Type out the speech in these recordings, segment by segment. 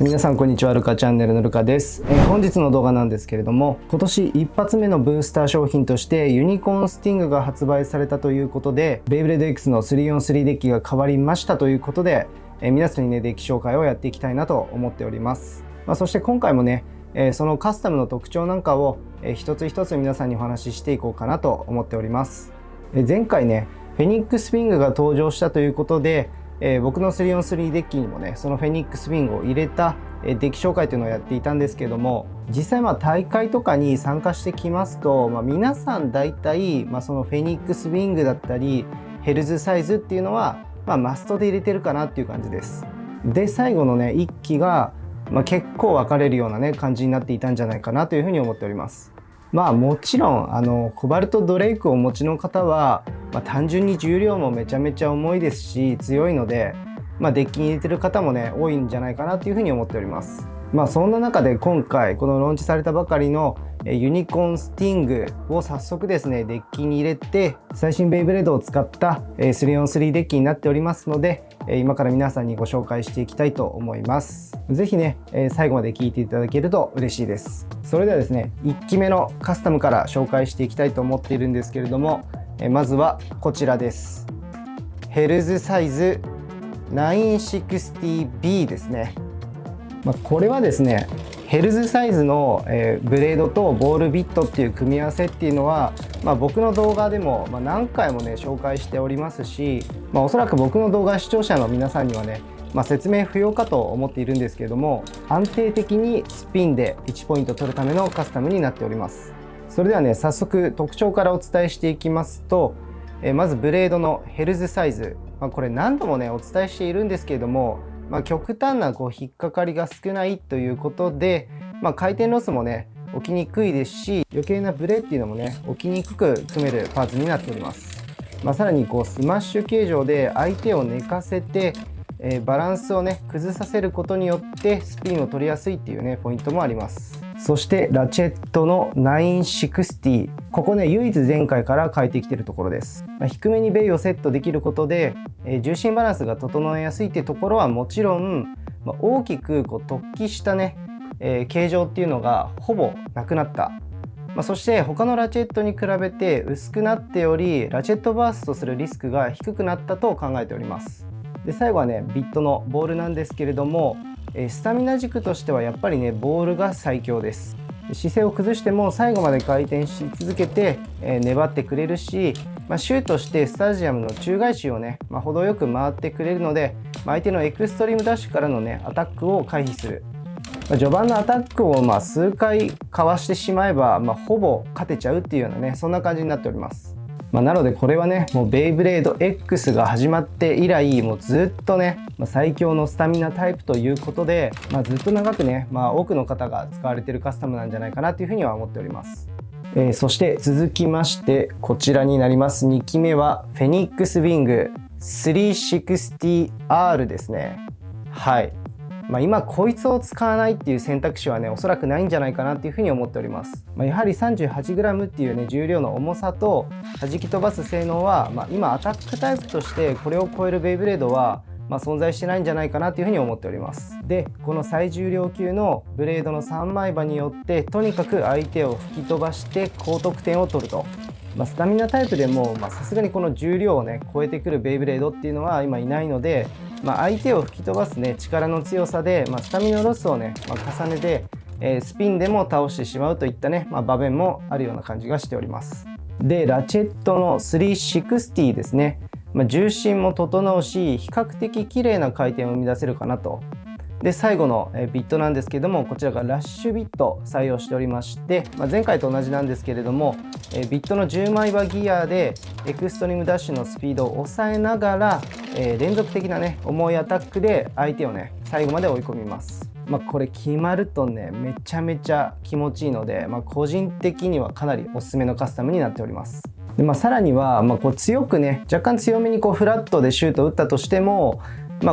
皆さんこんにちは。ルカチャンネルのルカです。本日の動画なんですけれども、今年一発目のブースター商品としてユニコーンスティングが発売されたということで、ベイブレード X の 3on3 デッキが変わりましたということで、皆さんにねデッキ紹介をやっていきたいなと思っております。そして今回もね、そのカスタムの特徴なんかを一つ一つ皆さんにお話ししていこうかなと思っております。前回ねフェニックスウィングが登場したということで、僕の 3on3 デッキにもねそのフェニックスウィングを入れたデッキ紹介というのをやっていたんですけども、実際大会とかに参加してきますと、皆さん大体、そのフェニックスウィングだったりヘルズサイズっていうのは、マストで入れてるかなっていう感じです。で最後のね1機が、結構分かれるようなね感じになっていたんじゃないかなというふうに思っております。もちろんコバルトドレイクをお持ちの方は、単純に重量もめちゃめちゃ重いですし強いので、デッキに入れてる方もね多いんじゃないかなというふうに思っております。そんな中で今回このローンチされたばかりのユニコーンスティングを早速ですねデッキに入れて最新ベイブレードを使った 3on3 デッキになっておりますので、今から皆さんにご紹介していきたいと思います。ぜひね最後まで聞いていただけると嬉しいです。それではですね1機目のカスタムから紹介していきたいと思っているんですけれども、まずはこちらです。ヘルズサイズ 960B ですね。これはですねヘルズサイズのブレードとボールビットっていう組み合わせっていうのは、僕の動画でも何回もね紹介しておりますし、おそらく僕の動画視聴者の皆さんにはね、説明不要かと思っているんですけれども、安定的にスピンで1ポイント取るためのカスタムになっております。それではね早速特徴からお伝えしていきますと、まずブレードのヘルズサイズ、これ何度もねお伝えしているんですけれども、極端な引っかかりが少ないということで、回転ロスもね起きにくいですし、余計なブレっていうのもね起きにくく組めるパーツになっております。さらにスマッシュ形状で相手を寝かせて、バランスをね崩させることによってスピンを取りやすいっていうねポイントもあります。そしてラチェットの960、ここね唯一前回から変えてきているところです。低めにベイをセットできることで、重心バランスが整えやすいっていうところはもちろん、大きく突起したね、形状っていうのがほぼなくなった。そして他のラチェットに比べて薄くなっており、ラチェットバーストするリスクが低くなったと考えております。で最後はねビットのボールなんですけれども、スタミナ軸としてはやっぱりねボールが最強です。姿勢を崩しても最後まで回転し続けて、粘ってくれるし、シュートしてスタジアムの中外周をね、程よく回ってくれるので、相手のエクストリームダッシュからのねアタックを回避する。序盤のアタックを数回かわしてしまえば、ほぼ勝てちゃうっていうようなねそんな感じになっております。なのでこれはねもうベイブレード X が始まって以来もうずっとね、最強のスタミナタイプということで、ずっと長くね、多くの方が使われているカスタムなんじゃないかなというふうには思っております。そして続きましてこちらになります。2機目はフェニックスウィング 360R ですね。はい、今こいつを使わないっていう選択肢はねおそらくないんじゃないかなっていうふうに思っております。やはり 38g っていうね重量の重さと弾き飛ばす性能は、今アタックタイプとしてこれを超えるベイブレードは、存在してないんじゃないかなというふうに思っております。でこの最重量級のブレードの3枚刃によってとにかく相手を吹き飛ばして高得点を取ると。スタミナタイプでもさすがにこの重量をね超えてくるベイブレードっていうのは今いないので、相手を吹き飛ばすね力の強さで、スタミナロスをね、重ねて、スピンでも倒してしまうといったね、場面もあるような感じがしております。でラチェットの360ですね、重心も整うし比較的綺麗な回転を生み出せるかなと。で最後のビットなんですけども、こちらがラッシュビット採用しておりまして、前回と同じなんですけれども、ビットの10枚刃ギアでエクストリームダッシュのスピードを抑えながら、連続的なね重いアタックで相手をね最後まで追い込みます。これ決まるとねめちゃめちゃ気持ちいいので、個人的にはかなりおすすめのカスタムになっております。で、さらには、強くね若干強めにフラットでシュートを打ったとしても、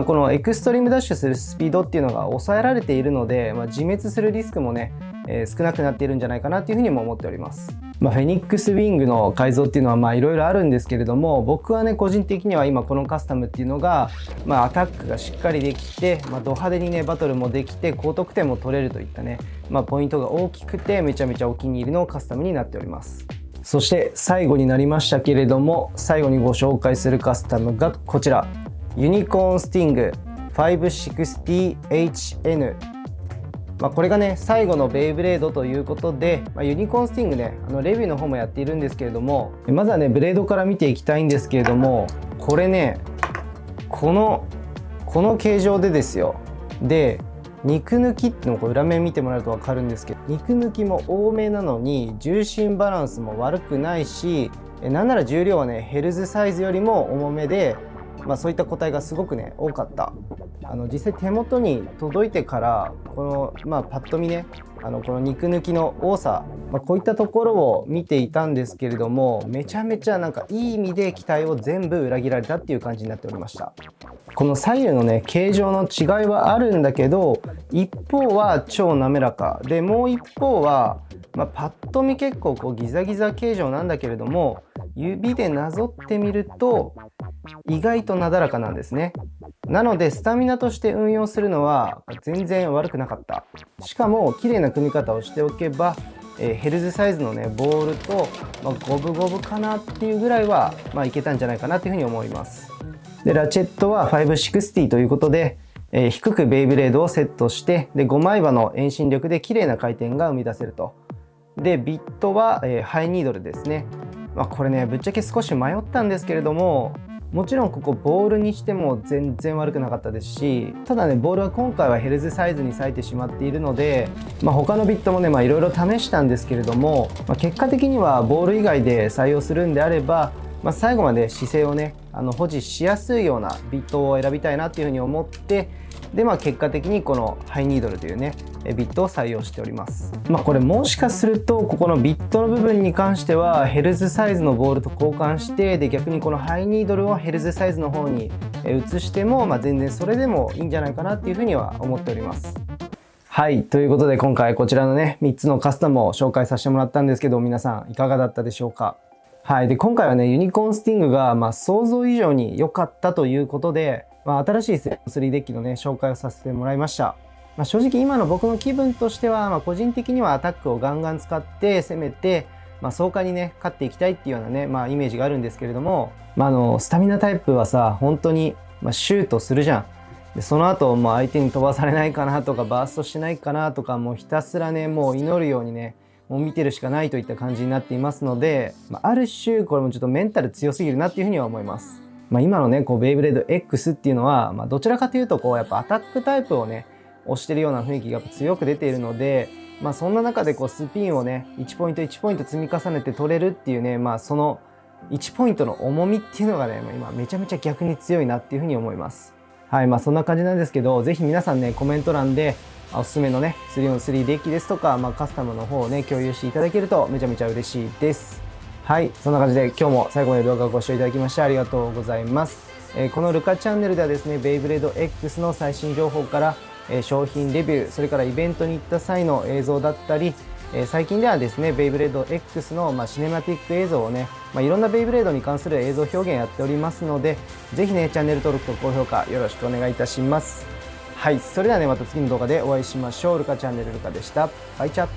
このエクストリームダッシュするスピードっていうのが抑えられているので、自滅するリスクもね、少なくなっているんじゃないかなというふうにも思っております。フェニックスウィングの改造っていうのはいろいろあるんですけれども、僕はね個人的には今このカスタムっていうのが、アタックがしっかりできて、ド派手にねバトルもできて高得点も取れるといったね、ポイントが大きくてめちゃめちゃお気に入りのカスタムになっております。そして最後になりましたけれども、最後にご紹介するカスタムがこちら、ユニコーンスティング 560HN。これがね最後のベイブレードということで、ユニコーンスティングねレビューの方もやっているんですけれども、まずはねブレードから見ていきたいんですけれども、これねこの形状でですよ。で肉抜きっていうのを裏面見てもらうと分かるんですけど、肉抜きも多めなのに重心バランスも悪くないし、なんなら重量はねヘルズサイズよりも重めで、そういった個体がすごくね多かった。実際手元に届いてからこの、パッと見ねこの肉抜きの多さ、こういったところを見ていたんですけれども、めちゃめちゃなんかいい意味で期待を全部裏切られたっていう感じになっておりました。この左右のね形状の違いはあるんだけど、一方は超滑らかで、もう一方は、パッと見結構こうギザギザ形状なんだけれども、指でなぞってみると意外となだらかなんですね。なのでスタミナとして運用するのは全然悪くなかった。しかも綺麗な組み方をしておけば、ヘルズサイズのねボールと、五分五分かなっていうぐらいは、いけたんじゃないかなというふうに思います。でラチェットは560ということで、低くベイブレードをセットして、で5枚刃の遠心力で綺麗な回転が生み出せると。でビットは、ハイニードルですね。これねぶっちゃけ少し迷ったんですけれども、もちろんここボールにしても全然悪くなかったですし、ただねボールは今回はヘルズサイズに割いてしまっているので、他のビットもねいろいろ試したんですけれども、結果的にはボール以外で採用するんであれば、最後まで姿勢をね保持しやすいようなビットを選びたいなっていうふうに思って、で結果的にこのハイニードルというねビットを採用しております。これもしかするとここのビットの部分に関してはヘルズサイズのボールと交換して、で逆にこのハイニードルをヘルズサイズの方に移しても、全然それでもいいんじゃないかなっていうふうには思っております。はい、ということで今回こちらのね3つのカスタムを紹介させてもらったんですけど、皆さんいかがだったでしょうか。はい、で今回はねユニコーンスティングが想像以上に良かったということで、新しい3デッキのね紹介をさせてもらいました。正直今の僕の気分としては、個人的にはアタックをガンガン使って攻めて、爽快にね勝っていきたいっていうようなね、イメージがあるんですけれども、スタミナタイプはさ本当に、シュートするじゃん。でその後相手に飛ばされないかなとかバーストしないかなとか、もうひたすらねもう祈るようにねもう見てるしかないといった感じになっていますので、ある種これもちょっとメンタル強すぎるなっていうふうには思います。今のねベイブレード X っていうのは、どちらかというとやっぱアタックタイプをね押してるような雰囲気が強く出ているので、そんな中でスピンをね1ポイント1ポイント積み重ねて取れるっていうね、その1ポイントの重みっていうのがね今めちゃめちゃ逆に強いなっていうふうに思います。はい、そんな感じなんですけど、ぜひ皆さんねコメント欄でおすすめのね 3on3 デッキですとか、カスタムの方をね共有していただけるとめちゃめちゃ嬉しいです。はい、そんな感じで今日も最後まで動画をご視聴いただきましてありがとうございます。このルカチャンネルではですねベイブレード X の最新情報から商品レビュー、それからイベントに行った際の映像だったり、最近ではですねベイブレード X のシネマティック映像をね、いろんなベイブレードに関する映像表現やっておりますので、ぜひねチャンネル登録と高評価よろしくお願いいたします。はい、それではねまた次の動画でお会いしましょう。ルカチャンネルルカでした。バイチャ。